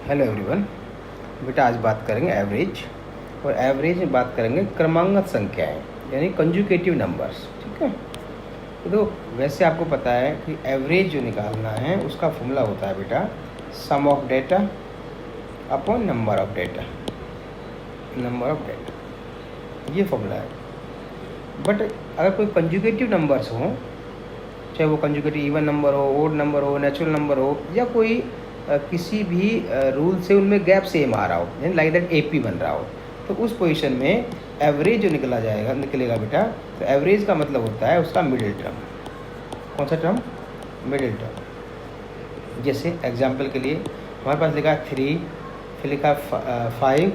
Hello everyone. बेटा आज बात करेंगे एवरेज, और एवरेज में बात करेंगे क्रमांगत संख्याएं यानी कंजुकेटिव नंबर्स। ठीक है, तो वैसे आपको पता है कि एवरेज जो निकालना है उसका फॉर्मूला होता है बेटा sum of data upon number of data, ये फॉर्मूला है। बट अगर कोई कंजुकेटिव नंबर्स हो, चाहे वो कंजुकेटिव इवन नंबर हो, ओड नंबर हो, नेचुरल नंबर हो, या कोई किसी भी रूल से उनमें गैप सेम आ रहा हो, यानी लाइक दैट एपी बन रहा हो, तो उस पोजीशन में एवरेज जो निकलेगा बेटा, तो एवरेज का मतलब होता है उसका मिडिल टर्म। कौन सा टर्म? Middle term. जैसे एग्जांपल के लिए हमारे पास लिखा 3, फिर लिखा 5,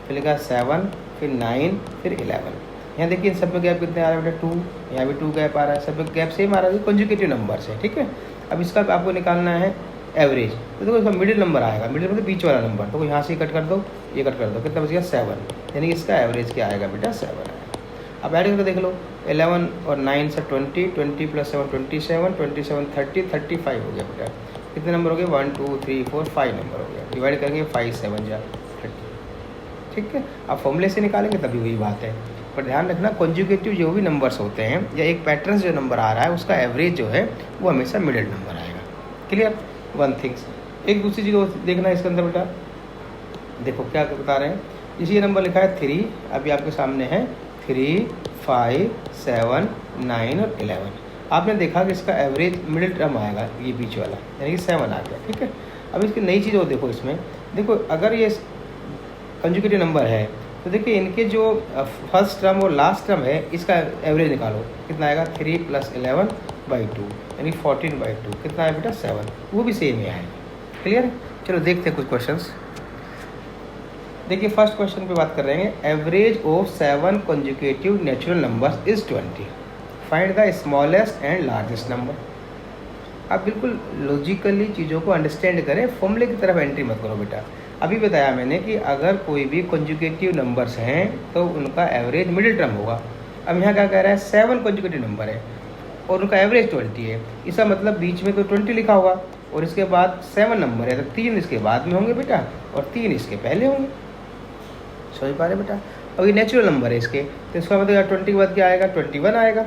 फिर लिखा 7, फिर 9, फिर 11। यहाँ देखिए सब में गैप कितने आ रहा है बेटा? 2। यहाँ भी 2 गैप आ रहा है, सब में गैप सेम आ रहा है, कंजुकेटिव नंबर है। ठीक है, अब इसका आपको निकालना है एवरेज, तो देखो इसका मिडिल नंबर आएगा, मिडिल मतलब बीच वाला नंबर, तो यहाँ से कट कर दो, ये कट कर दो, कितना बच गया? 7। यानी इसका एवरेज क्या आएगा बेटा? 7 आएगा। अब ऐड करके देख लो, 11 और 9 से 20, 20 + 7 27, 27 30, 35 हो गया बेटा। कितने नंबर हो गए? 1 2 3 4 5 नंबर हो गया। डिवाइड करेंगे 5 7 जा 30। ठीक है, अब फॉर्मूले से निकालेंगे तभी वही बात है। पर ध्यान रखना कंजुगेटिव जो भी नंबर्स होते हैं या एक पैटर्न जो नंबर आ रहा है उसका एवरेज जो है वो हमेशा मिडिल नंबर आएगा। क्लियर? One things. एक दूसरी चीज़ को देखना है इसके अंदर बेटा, देखो क्या बता रहे हैं। इसी नंबर लिखा है 3, अभी आपके सामने है 3 5 7 9 और 11। आपने देखा कि इसका एवरेज मिडिल टर्म आएगा, ये बीच वाला, यानी कि 7 आ गया। ठीक है, अब इसकी नई चीज़ और देखो, इसमें देखो अगर ये कंजुगेटिव नंबर है तो देखिए इनके जो फर्स्ट टर्म और लास्ट टर्म है इसका एवरेज निकालो, कितना आएगा? 3 + 11/2 यानी 14/2। कितना है बेटा? 7। वो भी सेम ही आएगा। क्लियर है? चलो देखते हैं कुछ क्वेश्चंस। देखिए फर्स्ट क्वेश्चन पे बात कर रहे हैं, average of 7 conjugative natural numbers is 20। Find the smallest and largest number. आप बिल्कुल लॉजिकली चीज़ों को अंडरस्टैंड करें, फॉर्मूले की तरफ एंट्री मत करो बेटा। अभी बताया मैंने कि अगर कोई भी कंजुगेटिव नंबर्स हैं तो उनका एवरेज मिडिल टर्म होगा। अब यहाँ क्या कह रहा है? 7 कंजुगेटिव नंबर है और उनका एवरेज 20 है। इसका मतलब बीच में तो 20 लिखा होगा और इसके बाद 7 नंबर है, तो 3 इसके बाद में होंगे बेटा और 3 इसके पहले होंगे। समझ पा रहे बेटा? अब ये नेचुरल नंबर है इसके, तो इसका मतलब 20 के बाद क्या आएगा? 21 आएगा,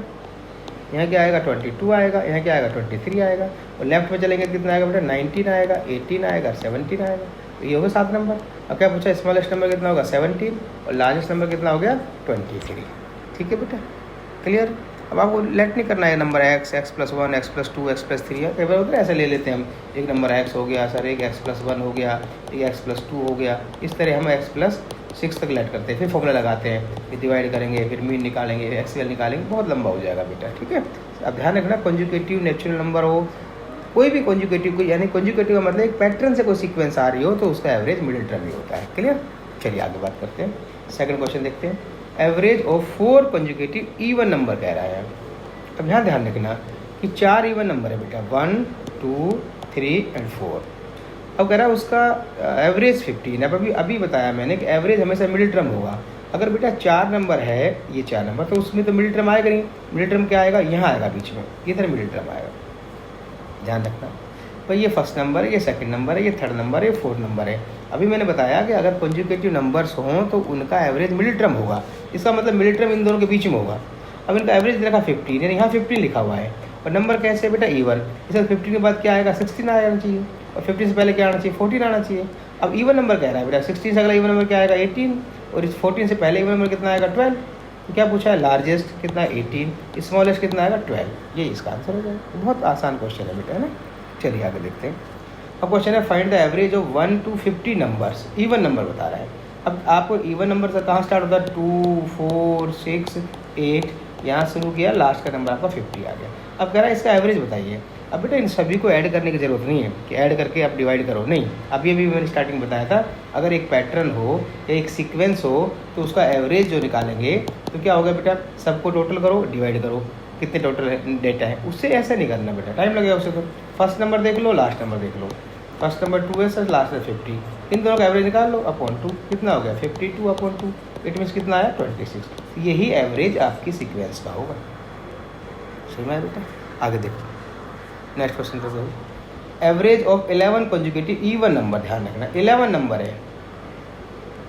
यहाँ क्या आएगा? 22 आएगा, यहाँ क्या आएगा? 23 आएगा, और लेफ्ट में चलेंगे कितना आएगा बेटा? 19 आएगा, 18 आएगा, 17 आएगा। तो ये होगा 7 नंबर। अब क्या पूछा? स्मॉलेस्ट नंबर कितना होगा? 17, और लार्जेस्ट नंबर कितना हो गया? 23। ठीक है बेटा, क्लियर? अब आपको लेट नहीं करना है number x, x+1, x+2, x+3 है। कई बार होता है ऐसे ले लेते हैं हम, एक नंबर x हो गया सर, एक x+1 हो गया, एक x+2 हो गया, इस तरह हम x+6 तक लेट करते हैं, फिर फॉर्मूला लगाते हैं, फिर डिवाइड करेंगे, फिर मीन निकालेंगे, एक्सएल निकालेंगे, बहुत लंबा हो जाएगा बेटा। ठीक है, अब ध्यान रखना कंजुगेटिव नेचुरल नंबर हो, कोई भी कंजुगेटिव को, यानी कंजुगेटिव का मतलब एक पैटर्न से कोई सीक्वेंस आ रही हो तो उसका एवरेज मिडिल टर्म ही होता है। क्लियर? चलिए आगे बात करते हैं, सेकंड क्वेश्चन देखते हैं। Average of 4 conjugative even number कह रहा है। अब यहाँ ध्यान रखना कि 4 इवन नंबर है बेटा, 1 2 3 और 4। अब कह रहा है उसका एवरेज 15 है। अभी बताया मैंने कि एवरेज हमेशा मिडिल टर्म होगा। अगर बेटा 4 नंबर है, ये 4 नंबर, तो उसमें तो मिडिल टर्म आएगा नहीं। मिडिल टर्म क्या आएगा? यहाँ आएगा बीच में, इधर मिडिल टर्म आएगा। ध्यान रखना भाई, ये फर्स्ट नंबर है, ये सेकंड नंबर है, ये थर्ड नंबर है, ये फोर्थ नंबर है। अभी मैंने बताया कि अगर कंजुगेटिव नंबर्स हों तो उनका एवरेज मिडिल टर्म होगा। इसका मतलब मिडिल टर्म इन दोनों के बीच में होगा। अब इनका एवरेज रखा 15, यानी यहाँ 15 लिखा हुआ है, और नंबर कैसे है बेटा? ईवन। इसका 15 के बाद क्या आएगा? 16 आना चाहिए, और 15 से पहले क्या आना चाहिए? 14 आना चाहिए। अब ईवन नंबर कह रहा है बेटा, 16 से अगला ईवन नंबर क्या आएगा? 18, और इस 14 से पहले ईवन नंबर कितना आएगा? 12। तो क्या पूछा है? लार्जेस्ट कितना? 18। स्मॉलेस्ट कितना आएगा? 12। ये इसका आंसर हो जाएगा। बहुत आसान क्वेश्चन है बेटा, है ना? चलिए आगे देखते हैं। अब क्वेश्चन है find the average of 1 to 50 numbers. Even number बता रहा है। अब आपको इवन नंबर से कहाँ स्टार्ट होता है? 2 4 6 8, यहाँ शुरू किया, लास्ट का नंबर आपका 50 आ गया। अब कह रहा है इसका एवरेज बताइए। अब बेटा इन सभी को ऐड करने की ज़रूरत नहीं है कि ऐड करके आप डिवाइड करो, नहीं। अभी अभी मैंने स्टार्टिंग बताया था, अगर एक पैटर्न हो या एक सीक्वेंस हो तो उसका एवरेज जो निकालेंगे तो क्या होगा बेटा? सबको टोटल करो, डिवाइड करो, कितने टोटल डेटा है, उससे ऐसा नहीं करना बेटा, टाइम लगेगा उससे। तो फर्स्ट नंबर देख लो, लास्ट नंबर देख लो। फर्स्ट नंबर 2 है सर, लास्ट है 50, इन दोनों का एवरेज निकाल लो, अपॉन 2 कितना हो गया? 52/2। इट मीन्स कितना आया? 26। यही एवरेज आपकी सीक्वेंस का होगा। समझ में आया बेटा? आगे देखो नेक्स्ट क्वेश्चन पर। Average of 11 conjugative even number, ध्यान रखना 11 नंबर है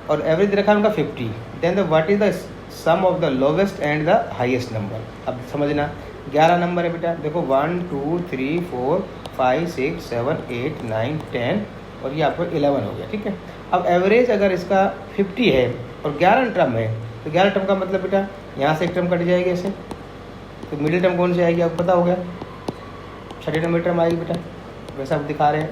और एवरेज रखा है उनका 50, then what is the sum of the lowest and the highest number. अब समझना 11 नंबर है बेटा, देखो 1 2 3 4 5 6 7 8 9 10 और ये आपको 11 हो गया, ठीक है। अब एवरेज अगर इसका 50 है और 11 टर्म है तो 11 टर्म का मतलब बेटा यहाँ से एक टर्म कट जाएगी ऐसे, तो मिडिल टर्म कौन सी आएगी आपको पता हो गया, छठी नंबर टर्म आएगी बेटा, वैसा आप दिखा रहे हैं,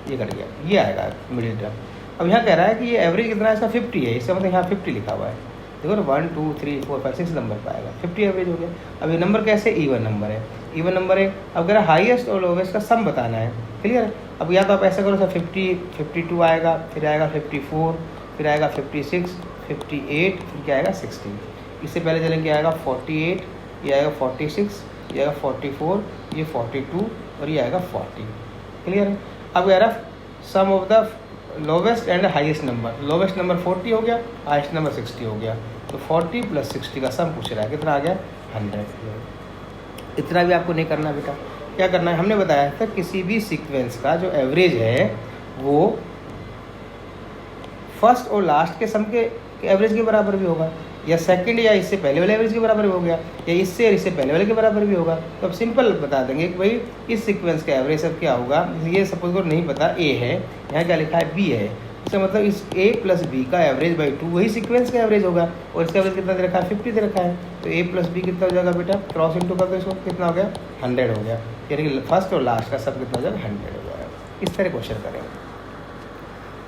ये कट गया, ये आएगा मिडिल टर्म। अब यहाँ कह रहा है कि ये एवरेज कितना है, इसका 50 है, इसका मतलब यहाँ 50 लिखा हुआ है, देखो ना 1 2 3 4 5 6 नंबर पर आएगा, 50 एवरेज हो गया। अब ये नंबर कैसे, ईवन नंबर है, ईवन नंबर है। अब अगर हाईएस्ट और लोवेस्ट का सम बताना है, क्लियर है। अब या तो आप ऐसा करो, 50 52 आएगा, फिर आएगा 54, फिर आएगा 56 58, फिर क्या आएगा 60। इससे पहले चलें क्या आएगा 48, ये आएगा 46, ये आएगा 44, ये 42 और ये आएगा 40, क्लियर है। अब यार sum of the lowest and highest number, lowest number 40 हो गया, हाईएस्ट नंबर 60 हो गया, तो 40 + 60 का सम पूछ रहा है, कितना आ गया 100। इतना भी आपको नहीं करना बेटा, क्या करना है, हमने बताया था किसी भी सीक्वेंस का जो एवरेज है वो फर्स्ट और लास्ट के सम के एवरेज के बराबर भी होगा, या सेकंड या इससे पहले वाले एवरेज के बराबर भी हो गया, या इससे और इससे पहले वाले के बराबर भी होगा। तो अब सिंपल बता देंगे कि भाई इस सीक्वेंस का एवरेज सब क्या होगा। ये सपोज को नहीं पता ए है, यहाँ क्या लिखा है बी है, इसका मतलब इस a + b का एवरेज बाई 2 वही सीक्वेंस का एवरेज होगा, और इसका एवरेज कितना दे रखा है 50 दे रखा है, तो a + b कितना हो जाएगा बेटा, क्रॉस इंटू कर दो इसको, कितना हो गया 100 हो गया, यानी कि फर्स्ट और लास्ट का सब कितना हो जाएगा 100 हो जाएगा। इस तरह क्वेश्चन करेंगे।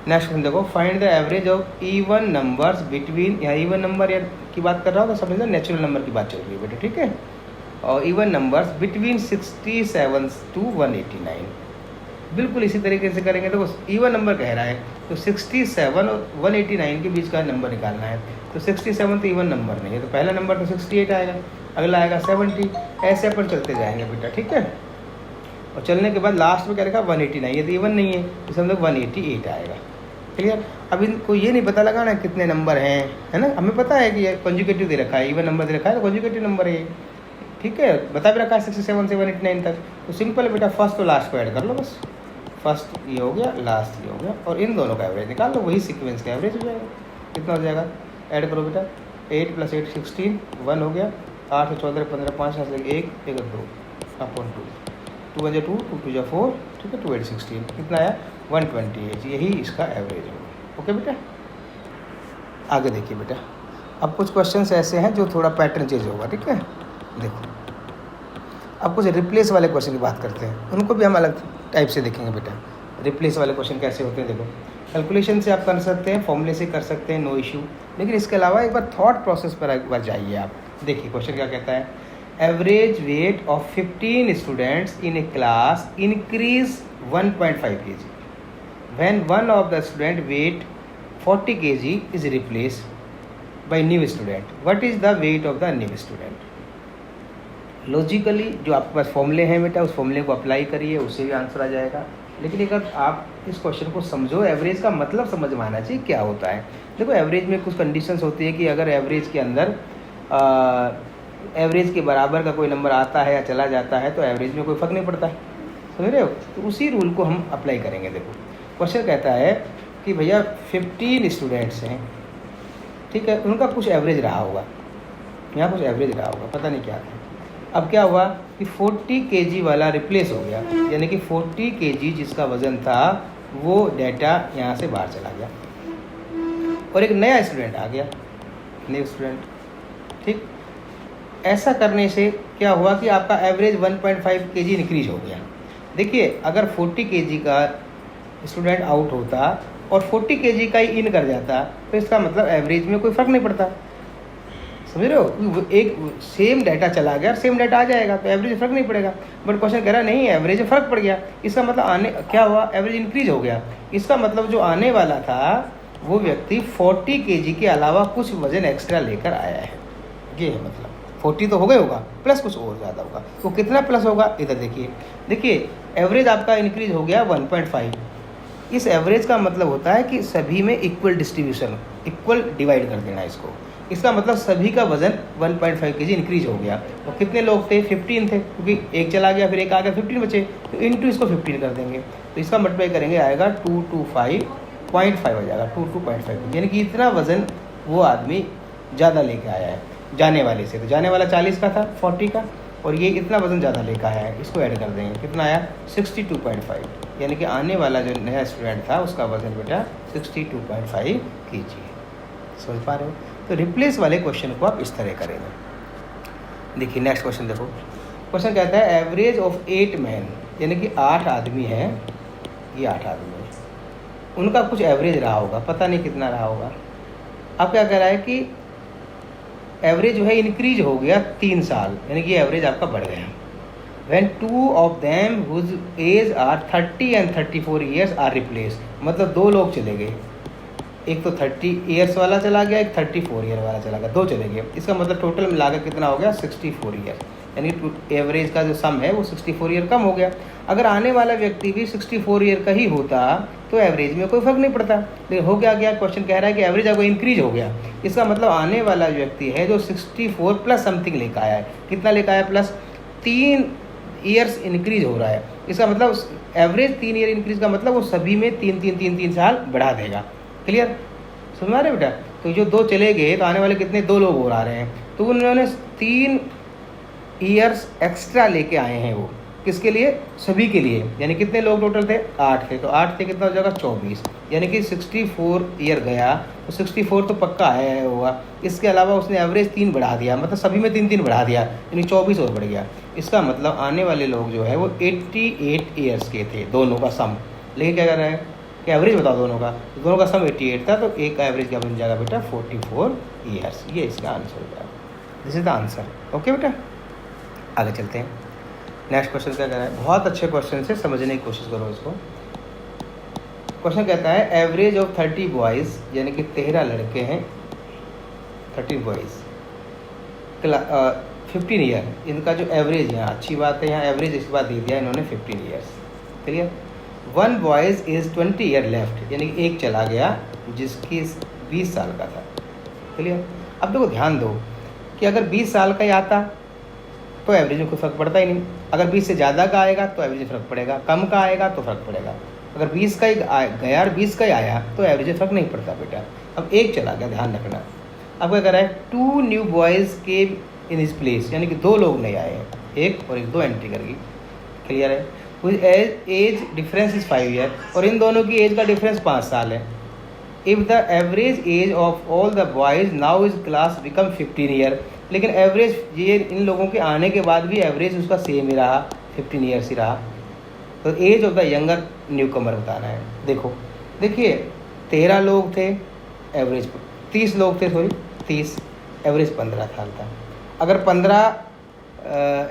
नेक्स्ट क्वेश्चन देखो, find the average of even numbers between, यहाँ इवन नंबर की बात कर रहा हूँ तो समझना नेचुरल नंबर की बात चल रही है बेटा, ठीक है। और इवन नंबर्स बिटवीन 67 to 189, बिल्कुल इसी तरीके से करेंगे। तो इवन नंबर कह रहा है तो 67 और 189 के बीच का नंबर निकालना है, तो 67 तो इवन नंबर नहीं है, तो पहला नंबर तो 68 आएगा, अगला आएगा 70, ऐसे अपन चलते जाएंगे बेटा, ठीक है। और चलने के बाद लास्ट में क्या लिखा 189, ये तो इवन नहीं है, इसमें हम लोग 188 आएगा, क्लियर। अब इनको ये नहीं पता लगाना कितने नंबर हैं, है ना, हमें पता है कि ये कंजुगेटिव दे रखा है, इवन नंबर दे रखा है तो कंजुगेटिव नंबर है, ठीक है, बता भी रखा है 67 से 189 तक। तो सिंपल है बेटा, फर्स्ट और लास्ट को ऐड कर लो बस, फर्स्ट ये हो गया, लास्ट ये हो गया, और इन दोनों का एवरेज निकाल लो, वही सीक्वेंस का एवरेज हो जाएगा। कितना हो जाएगा, ऐड करो बेटा, 8 + 8 16, 1 हो गया, 8 + 14 15 5 1 1 2 अपॉन 2, 2 × 2 2 × 4, ठीक है, 2 8 16, कितना आया 128, यही इसका एवरेज होगा। ओके बेटा, आगे देखिए बेटा, अब कुछ क्वेश्चंस ऐसे हैं जो थोड़ा पैटर्न चेंज होगा, ठीक है। देखो अब कुछ रिप्लेस वाले क्वेश्चन की बात करते हैं, उनको भी हम अलग टाइप से देखेंगे बेटा। रिप्लेस वाले क्वेश्चन कैसे होते हैं, देखो कैलकुलेशन से आप कर सकते हैं, फॉर्मूले से कर सकते हैं, नो इशू, लेकिन इसके अलावा एक बार थॉट प्रोसेस पर एक बार जाइए आप। देखिए क्वेश्चन क्या कहता है, average weight of 15 students in A class increase 1.5 kg when one of the student weight 40 kg is replaced by new student. What is the weight of the new student? Logically जो आपके पास फॉर्मूले हैं बेटा, उस फॉर्मूले को अप्लाई करिए, उससे भी आंसर आ जाएगा। लेकिन अगर आप इस क्वेश्चन को समझो, एवरेज का मतलब समझ में आना चाहिए क्या होता है। देखो एवरेज में कुछ कंडीशंस होती है कि अगर एवरेज के अंदर एवरेज के बराबर का कोई नंबर आता है या चला जाता है तो एवरेज में कोई फ़र्क नहीं पड़ता, समझ रहे हो। तो उसी रूल को हम अप्लाई करेंगे। देखो क्वेश्चन कहता है कि भैया 15 स्टूडेंट्स हैं, ठीक है, उनका कुछ एवरेज रहा होगा, यहाँ कुछ एवरेज रहा होगा, पता नहीं क्या था। अब क्या हुआ कि 40 kg वाला रिप्लेस हो गया, यानी कि 40 kg जिसका वज़न था वो डाटा यहाँ से बाहर चला गया और एक नया स्टूडेंट आ गया, न्यू स्टूडेंट, ठीक। ऐसा करने से क्या हुआ कि आपका एवरेज 1.5 kg इंक्रीज हो गया। देखिए अगर 40 kg का स्टूडेंट आउट होता और 40 kg का ही इन कर जाता तो इसका मतलब एवरेज में कोई फ़र्क नहीं पड़ता, समझ रहे हो। एक सेम डाटा चला गया और सेम डाटा आ जाएगा तो एवरेज में फ़र्क नहीं पड़ेगा। बट क्वेश्चन कह रहा नहीं, एवरेज में फ़र्क पड़ गया, इसका मतलब आने क्या हुआ, एवरेज इंक्रीज हो गया। इसका मतलब जो आने वाला था वो व्यक्ति 40 kg के अलावा कुछ वजन एक्स्ट्रा लेकर आया है, ये है मतलब। 40 तो हो गया होगा, प्लस कुछ और ज़्यादा होगा, तो कितना प्लस होगा इधर देखिए एवरेज आपका इंक्रीज हो गया 1.5। इस एवरेज का मतलब होता है कि सभी में इक्वल डिस्ट्रीब्यूशन, इक्वल डिवाइड कर देना इसको। इसका मतलब सभी का वजन 1.5 kg इंक्रीज हो गया। और कितने लोग थे? 15 थे, क्योंकि एक चला गया फिर एक आ गया, 15 बचे, तो इंटू इसको 15 कर देंगे, तो इसका मल्टीप्लाई करेंगे आएगा 225.5 हो जाएगा, 2.5, यानी कि इतना वजन वो आदमी ज़्यादा लेके आया है जाने वाले से। तो जाने वाला 40 का था, 40 का, और ये इतना वजन ज़्यादा लेकर आया है, इसको ऐड कर देंगे, कितना आया? 62.5, यानी कि आने वाला जो नया स्टूडेंट था उसका वजन बेटा 62.5 kg है। समझ पा रहे हो? तो रिप्लेस वाले क्वेश्चन को आप इस तरह करेंगे। देखिए नेक्स्ट क्वेश्चन देखो। क्वेश्चन कहता है एवरेज ऑफ 8 मैन, यानी कि 8 आदमी हैं, ये 8 आदमी हैं, उनका कुछ एवरेज रहा होगा, पता नहीं कितना रहा होगा। अब क्या कह रहा है कि एवरेज जो है इंक्रीज हो गया 3 साल, यानी कि एवरेज आपका बढ़ गया। When 2 of them whose age are 30 and 34 years are replaced, मतलब 2 लोग चले गए, एक तो 30 ईयर्स वाला चला गया, एक 34 ईयर वाला चला गया, 2 चले गए। इसका मतलब टोटल मिलाकर कितना हो गया? 64 ईयर, यानी एवरेज का जो सम है वो 64 ईयर कम हो गया। अगर आने वाला व्यक्ति भी 64 ईयर का ही होता तो एवरेज में कोई फर्क नहीं पड़ता, लेकिन हो क्या गया? क्वेश्चन कह रहा है कि एवरेज आपको इंक्रीज हो गया। इसका मतलब आने वाला व्यक्ति है जो 64 प्लस समथिंग लेकर आया है, कितना लेकर आया? प्लस 3 ईयर्स इंक्रीज हो रहा है। इसका मतलब एवरेज 3 ईयर इंक्रीज का मतलब वो सभी में 3 साल बढ़ा देगा। क्लियर? समझ आ रहे बेटा? तो जो 2 चले गए तो आने वाले कितने? 2 लोग और आ रहे हैं, तो उन्होंने 3 ईयर्स एक्स्ट्रा लेके आए हैं। वो किसके लिए? सभी के लिए। यानी कितने लोग टोटल थे? 8 थे, तो 8 थे कितना हो जाएगा? 24, यानी कि 64 ईयर गया तो 64 तो पक्का आया होगा। इसके अलावा उसने एवरेज 3 बढ़ा दिया, मतलब सभी में 3 बढ़ा दिया, यानी 24 और बढ़ गया। इसका मतलब आने वाले लोग जो है वो 88 ईयर्स के थे, दोनों का सम। लेकिन क्या कर रहा है कि एवरेज बताओ दोनों का, तो दोनों का सम 88 था, तो एक का एवरेज क्या बन जाएगा बेटा? 44 ईयर्स। ये इसका आंसर हो जाएगा। This is the answer. Okay बेटा, आगे चलते हैं। नेक्स्ट क्वेश्चन क्या कह रहा है? बहुत अच्छे क्वेश्चन से समझने की कोशिश करो इसको। क्वेश्चन कहता है एवरेज ऑफ 30 बॉयज़, यानी कि 13 लड़के हैं, 30 बॉयज़ 15 ईयर, इनका जो एवरेज है, अच्छी बात है, यहाँ एवरेज इस बात दे दिया इन्होंने 15 years. Clear? 1 boys is 20 year left, यानी कि एक चला गया जिसकी 20 साल का था। क्लियर? अब देखो ध्यान दो कि अगर 20 साल का ही आता तो एवरेज में कोई फ़र्क पड़ता ही नहीं। अगर 20 से ज़्यादा का आएगा तो एवरेज में फ़र्क पड़ेगा, कम का आएगा तो फ़र्क पड़ेगा। अगर 20 का ही गया और 20 का ही आया तो एवरेज में फ़र्क नहीं पड़ता बेटा। अब एक चला गया, ध्यान रखना। अब क्या कर रहा है? 2 न्यू बॉयज़ के इन हिज प्लेस, यानी कि 2 लोग नए आए हैं, एक और एक, 2 एंट्री करके। क्लियर है? विच एज डिफरेंस इज़ 5 ईयर, और इन दोनों की एज का डिफरेंस 5 साल है। If the average age of all the boys now is class become 15 year, लेकिन एवरेज ये इन लोगों के आने के बाद भी एवरेज उसका सेम ही रहा, 15 ईयर्स ही रहा। तो age of the younger newcomer बताना है। देखो देखिए 13 लोग थे, एवरेज 30 लोग थे, सॉरी 30, एवरेज 15 साल था। अगर 15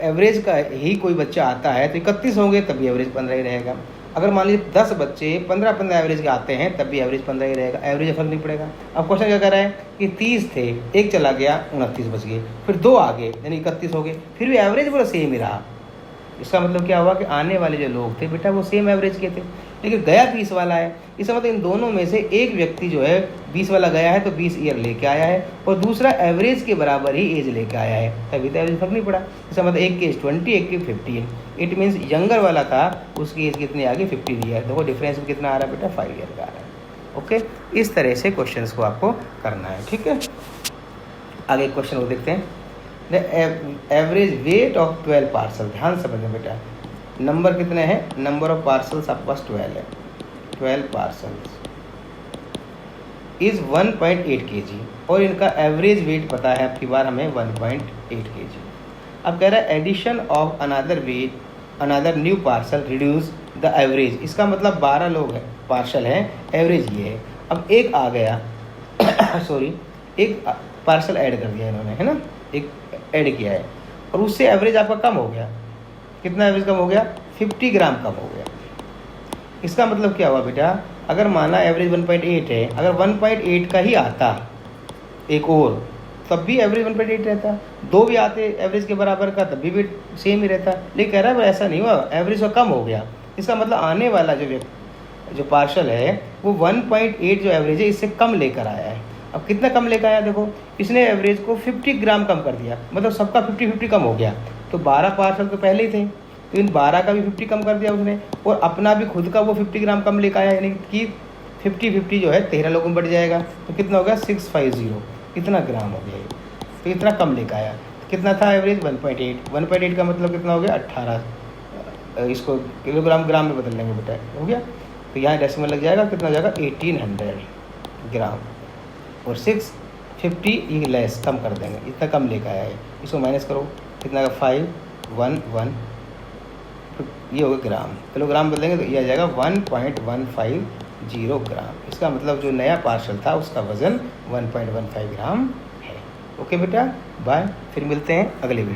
एवरेज का ही कोई बच्चा आता है तो 31 होंगे, तब भी एवरेज 15 ही रहेगा। अगर मान लीजिए 10 बच्चे 15 एवरेज के आते हैं, तब भी एवरेज 15 ही रहेगा, एवरेज फर्क नहीं पड़ेगा। अब क्वेश्चन क्या कर रहा है कि 30 थे, एक चला गया, 29 बच गए, फिर 2 आ गए, यानी 31 हो गए, फिर भी एवरेज पूरा सेम ही रहा। इसका मतलब क्या हुआ कि आने वाले जो लोग थे बेटा वो सेम एवरेज के थे, लेकिन गया 20 वाला है। इसका मतलब इन दोनों में से एक व्यक्ति जो है 20 वाला गया है तो 20 ईयर लेके आया है, और दूसरा एवरेज के बराबर ही एज लेके आया है, तभी तो एवरेज फर्क नहीं पड़ा। इसका मतलब एक की एज 20, एक की 15। इट मीन्स यंगर वाला था, उसकी एज कितनी आ गई? 15 ईयर। देखो डिफरेंस कितना आ रहा है बेटा? 5 ईयर का आ रहा है। ओके, इस तरह से क्वेश्चन को आपको करना है। ठीक है, आगे क्वेश्चन को देखते हैं। The average weight of 12 parcel, ध्यान समझना बेटा, नंबर कितने हैं? नंबर ऑफ पार्सल्स आपके पास 12 है, 12 पार्सल्स इज़ 1.8 kg, और इनका एवरेज वेट पता है आपकी बार हमें 1.8 kg। अब कह रहा है addition of another weight another new parcel reduce the average. इसका मतलब 12 लोग हैं, पार्सल हैं, एवरेज ये है। अब एक आ गया सॉरी एक पार्सल ऐड कर दिया इन्होंने, है ना, एक ऐड किया है, और उससे एवरेज आपका कम हो गया। कितना एवरेज कम हो गया? 50 ग्राम कम हो गया। इसका मतलब क्या हुआ बेटा? अगर माना एवरेज 1.8 है, अगर 1.8 का ही आता एक और, तब भी एवरेज 1.8 रहता। 2 भी आते एवरेज के बराबर का, तब भी वेट सेम ही रहता। लेकिन कह रहा है ऐसा नहीं हुआ, एवरेज का कम हो गया। इसका मतलब आने वाला जो पार्सल है वो 1.8 जो एवरेज है इससे कम लेकर आया है। अब कितना कम लेकर आया, देखो इसने एवरेज को 50 ग्राम कम कर दिया, मतलब सबका 50-50 कम हो गया। तो 12 पार्सल तो पहले ही थे, तो इन 12 का भी 50 कम कर दिया उसने, और अपना भी खुद का वो 50 ग्राम कम लेकर आया, यानी कि 50-50 जो है 13 लोगों में बढ़ जाएगा। तो कितना हो गया 650, इतना ग्राम हो गया ये। तो इतना कम लेकर आया। कितना था एवरेज 1.8, 1.8 का मतलब कितना हो गया 18, इसको किलोग्राम ग्राम में बदल लेंगे बेटा, हो गया। तो यहाँ डेसिमल लग जाएगा, कितना हो जाएगा 1800 ग्राम, और 650 ये लेस कम कर देंगे, इतना कम लेकर आया है। इसको माइनस करो, कितना का 511, ये हो गया ग्राम, किलोग्राम बदलेंगे तो ये आ जाएगा 1.150 ग्राम। इसका मतलब जो नया पार्सल था उसका वज़न 1.15 ग्राम है। ओके बेटा, बाय, फिर मिलते हैं अगले वीडियो।